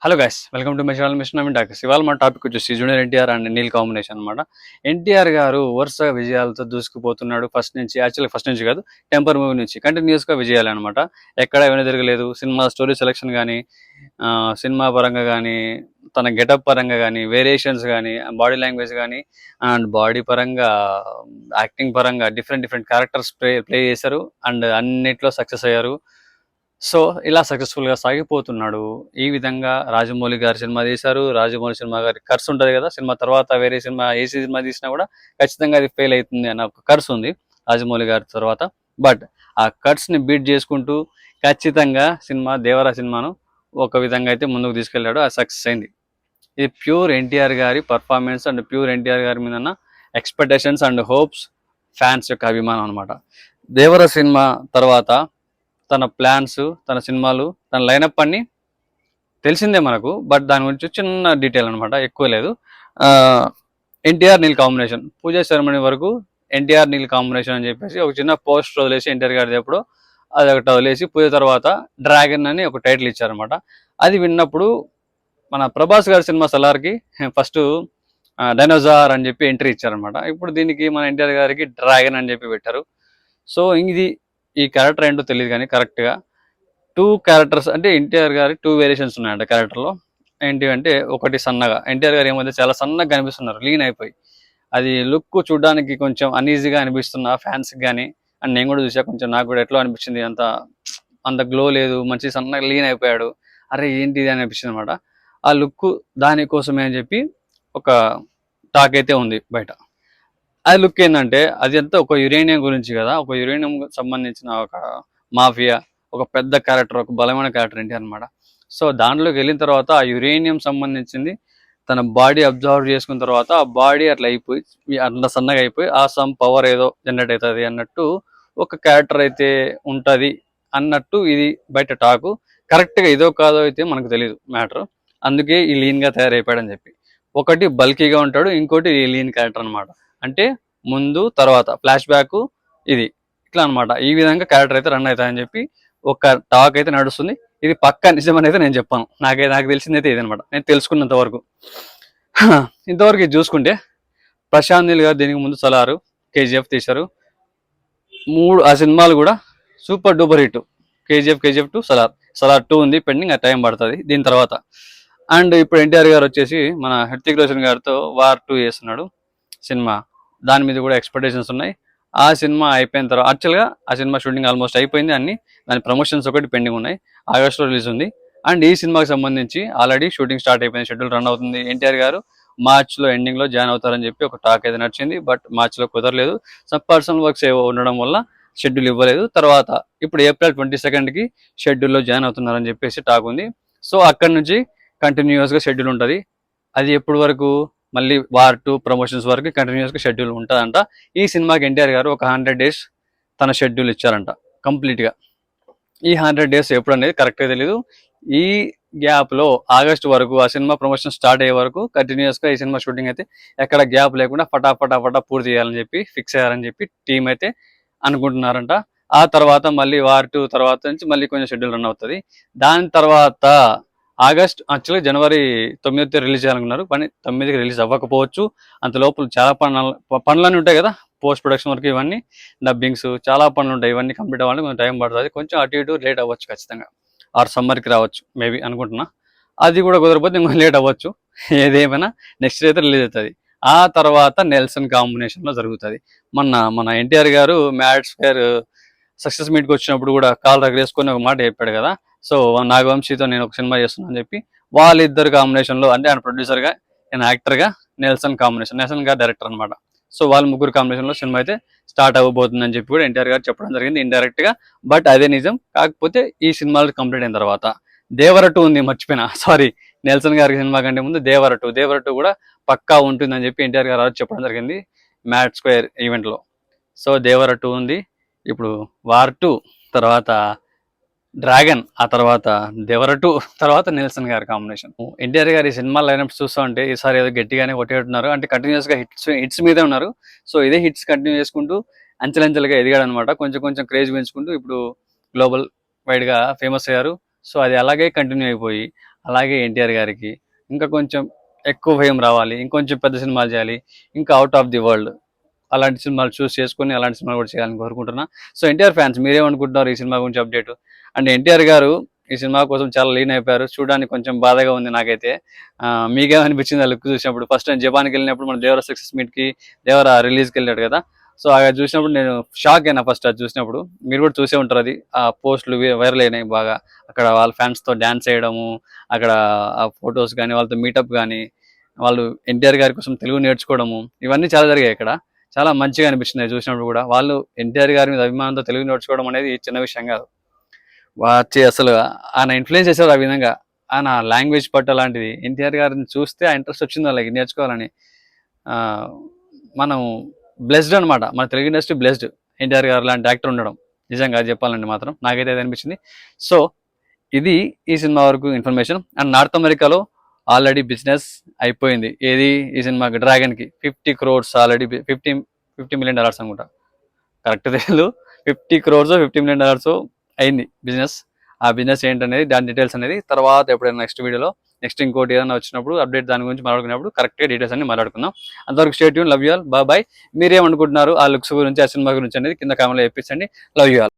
Hello guys, welcome to my channel mission Naveen talkers. ఇవాళ మన topic వచ్చేసి junior NTR and Neel combination అనమాట. ఎన్టీఆర్ గారు వరుస విజయాలతో దూసుకుపోతున్నాడు. ఫస్ట్ నుంచి కాదు, టెంపర్ మూవీ నుంచి కంటిన్యూస్గా విజయాలు అనమాట. ఎక్కడ వెనుదిరగలేదు. సినిమా స్టోరీ సెలెక్షన్ కానీ, సినిమా పరంగా కానీ, తన గెటప్ పరంగా కానీ, వేరియేషన్స్ కానీ, బాడీ లాంగ్వేజ్ కానీ, అండ్ బాడీ పరంగా, యాక్టింగ్ పరంగా డిఫరెంట్ డిఫరెంట్ క్యారెక్టర్స్ ప్లే చేశారు అండ్ అన్నిట్లో సక్సెస్ అయ్యారు. సో ఇలా సక్సెస్ఫుల్ గా సాగిపోతున్నాడు. ఈ విధంగా రాజమౌళి గారి సినిమా తీశారు. రాజమౌళి సినిమా గారి కర్స్ ఉంటది కదా, సినిమా తర్వాత వేరే సినిమా ఏ సినిమా తీసినా కూడా ఖచ్చితంగా అది ఫెయిల్ అవుతుంది అన్న ఒక కర్స్ ఉంది రాజమౌళి గారి తర్వాత. బట్ ఆ కట్స్ ని బీట్ చేసుకుంటూ ఖచ్చితంగా దేవరా సినిమాను ఒక విధంగా అయితే ముందుకు తీసుకెళ్లాడు. ఆ సక్సెస్ అయింది. ఇది ప్యూర్ ఎన్టీఆర్ గారి పర్ఫార్మెన్స్ అండ్ ప్యూర్ ఎన్టీఆర్ గారి మీద ఎక్స్పెక్టేషన్స్ అండ్ హోప్స్, ఫ్యాన్స్ యొక్క అభిమానం అనమాట. దేవర సినిమా తర్వాత తన ప్లాన్స్, తన సినిమాలు, తన లైనప్ అన్ని తెలిసిందే మనకు. బట్ దాని గురించి చిన్న డీటెయిల్ అనమాట, ఎక్కువ లేదు. ఎన్టీఆర్ నీల్ కాంబినేషన్ పూజా సెరమనీ వరకు ఎన్టీఆర్ నీల్ కాంబినేషన్ అని చెప్పేసి ఒక చిన్న పోస్ట్ వదిలేసి ఎన్టీఆర్ గారిది ఎప్పుడు అది ఒకటి వదిలేసి పూజ తర్వాత డ్రాగన్ అని ఒక టైటిల్ ఇచ్చారనమాట. అది విన్నప్పుడు మన ప్రభాస్ గారి సినిమా సలార్కి ఫస్ట్ డైనోజార్ అని చెప్పి ఎంట్రీ ఇచ్చారనమాట. ఇప్పుడు దీనికి మన ఎన్టీఆర్ గారికి డ్రాగన్ అని చెప్పి పెట్టారు. సో ఇది ఈ క్యారెక్టర్ ఏంటో తెలియదు కానీ కరెక్ట్గా టూ క్యారెక్టర్స్ అంటే ఎన్టీఆర్ గారి టూ వేరియేషన్స్ ఉన్నాయంట క్యారెక్టర్లో. ఏంటి అంటే ఒకటి సన్నగా, ఎన్టీఆర్ గారు ఏమైతే చాలా సన్నగా కనిపిస్తున్నారు లీన్ అయిపోయి. అది లుక్ చూడడానికి కొంచెం అనీజీగా అనిపిస్తున్న ఫ్యాన్స్కి కానీ, అండ్ నేను కూడా చూసా, కొంచెం నాకు కూడా ఎట్లా అనిపించింది, అంత అంత గ్లో లేదు, మంచి సన్నగా లీన్ అయిపోయాడు, అరే ఏంటి ఇది అనిపించింది అనమాట. ఆ లుక్ దానికోసమే అని చెప్పి ఒక టాక్ అయితే ఉంది బయట. అది లుక్ ఏంటంటే అది అంతా ఒక యురేనియం గురించి కదా, ఒక యురేనియం సంబంధించిన ఒక మాఫియా, ఒక పెద్ద క్యారెక్టర్, ఒక బలమైన క్యారెక్టర్ ఏంటి అనమాట. సో దాంట్లోకి వెళ్ళిన తర్వాత ఆ యురేనియం సంబంధించింది తన బాడీ అబ్జర్వ్ చేసుకున్న తర్వాత ఆ బాడీ అట్లా అయిపోయి అట్లా సన్నగా అయిపోయి ఆ సమ్ పవర్ ఏదో జనరేట్ అవుతుంది అన్నట్టు ఒక క్యారెక్టర్ అయితే ఉంటుంది అన్నట్టు ఇది బయట టాకు. కరెక్ట్గా ఇదో కాదో అయితే మనకు తెలియదు మ్యాటర్. అందుకే ఈ లీన్గా తయారైపోయాడని చెప్పి. ఒకటి బల్కీగా ఉంటాడు, ఇంకోటి లీన్ క్యారెక్టర్ అనమాట. అంటే ముందు తర్వాత ఫ్లాష్ బ్యాక్ ఇది ఇట్లా అనమాట. ఈ విధంగా క్యారెక్టర్ అయితే రన్ అవుతాయని చెప్పి ఒక టాక్ అయితే నడుస్తుంది. ఇది పక్కా నిజమని అయితే నేను చెప్పాను. నాకు తెలిసిందైతే ఇదనమాట, నేను తెలుసుకున్నంత వరకు. ఇంతవరకు ఇది చూసుకుంటే ప్రశాంత్ నీల్ గారు దీనికి ముందు సలారు, కేజీఎఫ్ తీశారు. ఆ సినిమాలు కూడా super duper hit. KGF 2, Salaar 2 ఉంది పెండింగ్, ఆ టైం పడుతుంది దీని తర్వాత. అండ్ ఇప్పుడు ఎన్టీఆర్ గారు వచ్చేసి మన హృతిక్ రోషన్ గారితో వార్ 2 చేస్తున్నాడు సినిమా. దాని మీద కూడా ఎక్స్పెక్టేషన్స్ ఉన్నాయి. ఆ సినిమా అయిపోయిన తర్వాత యాక్చువల్గా ఆ సినిమా షూటింగ్ ఆల్మోస్ట్ అయిపోయింది, అన్ని దాని ప్రమోషన్స్ ఒకటి పెండింగ్ ఉన్నాయి. ఆగస్టులో రిలీజ్ ఉంది. అండ్ ఈ సినిమాకి సంబంధించి ఆల్రెడీ షూటింగ్ స్టార్ట్ అయిపోయింది, షెడ్యూల్ రన్ అవుతుంది. ఎన్టీఆర్ గారు మార్చ్లో ఎండింగ్లో జాయిన్ అవుతారని చెప్పి ఒక టాక్ అయితే నడిచింది. బట్ మార్చ్లో కుదరలేదు, సబ్ పర్సనల్ వర్క్స్ ఏవో ఉండడం వల్ల షెడ్యూల్ ఇవ్వలేదు. తర్వాత ఇప్పుడు ఏప్రిల్ 22కి షెడ్యూల్లో జాయిన్ అవుతున్నారని చెప్పేసి టాక్ ఉంది. సో అక్కడ నుంచి కంటిన్యూస్గా షెడ్యూల్ ఉంటుంది. అది ఎప్పటి వరకు, మళ్ళీ వార్ 2 ప్రమోషన్స్ వరకు కంటిన్యూస్గా షెడ్యూల్ ఉంటుందంట. ఈ సినిమాకి ఎన్టీఆర్ గారు ఒక 100 days తన షెడ్యూల్ ఇచ్చారంట కంప్లీట్గా. ఈ 100 days ఎప్పుడు అనేది కరెక్ట్గా తెలియదు. ఈ గ్యాప్లో ఆగస్టు వరకు ఆ సినిమా ప్రమోషన్ స్టార్ట్ అయ్యే వరకు కంటిన్యూస్గా ఈ సినిమా షూటింగ్ అయితే ఎక్కడ గ్యాప్ లేకుండా ఫటా పూర్తి చేయాలని చెప్పి ఫిక్స్ అయ్యారని చెప్పి టీం అయితే అనుకుంటున్నారంట. ఆ తర్వాత మళ్ళీ వార్ 2 తర్వాత నుంచి మళ్ళీ కొంచెం షెడ్యూల్ రన్ అవుతుంది. దాని తర్వాత ఆగస్ట్ యాక్చువల్గా జనవరి 9 రిలీజ్ చేయాలనుకున్నారు, కానీ 9కి రిలీజ్ అవ్వకపోవచ్చు. అంత లోపల చాలా పనులన్నీ ఉంటాయి కదా, పోస్ట్ ప్రొడక్షన్ వరకు, ఇవన్నీ డబ్బింగ్స్, చాలా పనులు ఉంటాయి. ఇవన్నీ కంప్లీట్ అవ్వాలంటే కొంచెం టైం పడుతుంది. కొంచెం అటు ఇటు లేట్ అవ్వచ్చు ఖచ్చితంగా, ఆర్ సమ్మర్కి రావచ్చు మేబీ అనుకుంటున్నా. అది కూడా కుదరకపోతే ఇంకొంచెం లేట్ అవ్వచ్చు. ఏదేమైనా నెక్స్ట్ అయితే రిలీజ్ అవుతుంది. ఆ తర్వాత నెల్సన్ కాంబినేషన్లో జరుగుతుంది. మన ఎన్టీఆర్ గారు మ్యాడ్ స్క్వేర్ సక్సెస్ మీట్కి వచ్చినప్పుడు కూడా కాల్ రగలేసుకొని ఒక మాట చెప్పాడు కదా, సో నాగవంశీతో నేను ఒక సినిమా చేస్తున్నా అని చెప్పి. వాళ్ళిద్దరు కాంబినేషన్లో, అంటే ఆయన ప్రొడ్యూసర్గా, ఆయన యాక్టర్గా, నెల్సన్ గారు డైరెక్టర్ అనమాట. సో వాళ్ళ ముగ్గురు కాంబినేషన్లో సినిమా అయితే స్టార్ట్ అవ్వబోతుందని చెప్పి కూడా ఎన్టీఆర్ గారు చెప్పడం జరిగింది ఇండైరెక్ట్గా. బట్ అదే నిజం. కాకపోతే ఈ సినిమాలు కంప్లీట్ అయిన తర్వాత దేవర 2 ఉంది, మర్చిపోయినా, సారీ. నెల్సన్ గారి సినిమా కంటే ముందు దేవర 2 కూడా పక్కా ఉంటుందని చెప్పి ఎన్టీఆర్ గారు చెప్పడం జరిగింది మ్యాడ్ స్క్వేర్ ఈవెంట్లో. సో దేవర 2 ఉంది. ఇప్పుడు వార్ 2 తర్వాత డ్రాగన్, ఆ తర్వాత దేవర 2 తర్వాత నెల్సన్ గారి కాంబినేషన్. ఎన్టీఆర్ గారి సినిమా లైనప్ చూస్తూ ఉంటే ఈసారి ఏదో గట్టిగానే కొట్టేట్టున్నారు. అంటే కంటిన్యూస్గా హిట్స్ మీదే ఉన్నారు. సో ఇదే హిట్స్ కంటిన్యూ చేసుకుంటూ అంచెలంచెలుగా ఎదిగాడు అనమాట. కొంచెం కొంచెం క్రేజ్ పెంచుకుంటూ ఇప్పుడు గ్లోబల్ వైడ్గా ఫేమస్ అయ్యారు. సో అది అలాగే కంటిన్యూ అయిపోయి అలాగే ఎన్టీఆర్ గారికి ఇంకా కొంచెం ఎక్కువ భయం రావాలి, ఇంకొంచెం పెద్ద సినిమాలు చేయాలి, ఇంకా అవుట్ ఆఫ్ ది వరల్డ్ అలాంటి సినిమాలు చూస్ చేసుకొని అలాంటి సినిమాలు కూడా చేయాలని కోరుకుంటున్నా. సో ఎన్టీఆర్ ఫ్యాన్స్ మీరేమనుకుంటున్నారు ఈ సినిమా గురించి అప్డేట్? అండ్ ఎన్టీఆర్ గారు ఈ సినిమా కోసం చాలా లీన్ అయిపోయారు, చూడడానికి కొంచెం బాధగా ఉంది నాకైతే. మీకేమనిపించింది ఆ లుక్ చూసినప్పుడు? ఫస్ట్ టైం జపాన్కి వెళ్ళినప్పుడు మన దేవర సక్సెస్ మీట్కి దేవర రిలీజ్కి వెళ్ళాడు కదా, సో అది చూసినప్పుడు నేను షాక్ అయినా ఫస్ట్ అది చూసినప్పుడు. మీరు కూడా చూసే ఉంటారు, అది ఆ పోస్టులు వైరల్ అయినాయి బాగా. అక్కడ వాళ్ళ ఫ్యాన్స్తో డ్యాన్స్ చేయడము, అక్కడ ఆ ఫొటోస్ కానీ వాళ్ళతో మీటప్ కానీ, వాళ్ళు ఎన్టీఆర్ గారి కోసం తెలుగు నేర్చుకోవడము, ఇవన్నీ చాలా జరిగాయి ఇక్కడ. చాలా మంచిగా అనిపిస్తుంది చూసినప్పుడు కూడా. వాళ్ళు ఎన్టీఆర్ గారి మీద అభిమానంతో తెలుగు నేర్చుకోవడం అనేది చిన్న విషయం కాదు. వచ్చి అసలు ఆయన ఇన్ఫ్లుయెన్స్ చేశారు ఆ విధంగా. ఆయన లాంగ్వేజ్ పట్టు అలాంటిది ఎన్టీఆర్ గారిని చూస్తే ఆ ఇంట్రెస్ట్ వచ్చింది వాళ్ళకి నేర్చుకోవాలని. ఆ, మనం బ్లెస్డ్ అనమాట, మన తెలుగు ఇండస్ట్రీ బ్లెస్డ్ ఎన్టీఆర్ గారు లాంటి యాక్టర్ ఉండడం. నిజంగా అది చెప్పాలండి మాత్రం నాకైతే అది అనిపించింది. సో ఇది ఈ సినిమా వరకు ఇన్ఫర్మేషన్. అండ్ నార్త్ అమెరికాలో ఆల్రెడీ బిజినెస్ అయిపోయింది. ఏది ఈ సినిమాకి డ్రాగన్కి 50 crores ఆల్రెడీ, 50 million dollars అనుకుంటా, కరెక్ట్ తెలియదు. 50 crores $50 million అయింది బిజినెస్. ఆ బిజినెస్ ఏంటనేది, దాని డీటెయిల్స్ అనేది తర్వాత ఎప్పుడైనా నెక్స్ట్ వీడియోలో, నెక్స్ట్ ఇంకోటి ఏదైనా వచ్చినప్పుడు అప్డేట్ దాని గురించి మాట్లాడుకున్నప్పుడు కరెక్ట్గా డీటెయిల్స్ అన్ని మాట్లాడుకుందాం. అంతవరకు stay tune, love you all, bye. మీరేమనుకుంటున్నారు ఆ లుక్స్ గురించి, ఆ సినిమా గురించి అనేది కింద కామెంట్లో చెప్పించండి. Love you all.